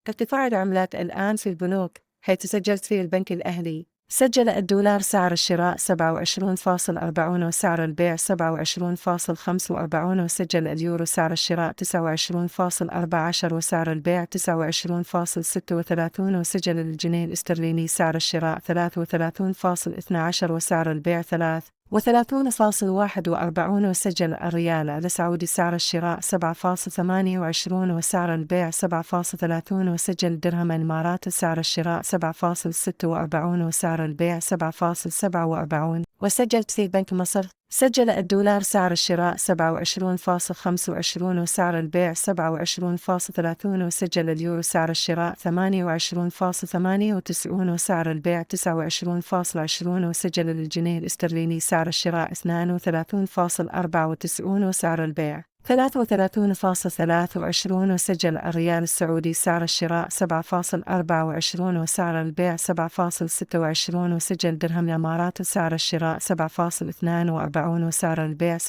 ارتفاع العملات الآن في البنوك، حيث سجلت في البنك الأهلي. سجل الدولار سعر الشراء 27.40 وسعر البيع 27.45، وسجل اليورو سعر الشراء 29.14 وسعر البيع 29.36، وسجل الجنيه الاسترليني سعر الشراء 33.12 وسعر البيع 33.41، وسجل الريال السعودي سعر الشراء 7.28 وسعر البيع 7.30، وسجل الدرهم الإماراتي سعر الشراء 7.46 وسعر البيع 7.47. وسجلت في بنك مصر، سجل الدولار سعر الشراء 27.25 وسعر البيع 27.30، وسجل اليورو سعر الشراء 28.98 وسعر البيع 29.20، وسجل الجنيه الاسترليني سعر الشراء 32.94 وسعر البيع 33.23، وسجل الريال السعودي سعر الشراء 7.24 وسعر البيع 7.26، وسجل الدرهم الإماراتي سعر الشراء 7.42 وسعر البيع 7.43.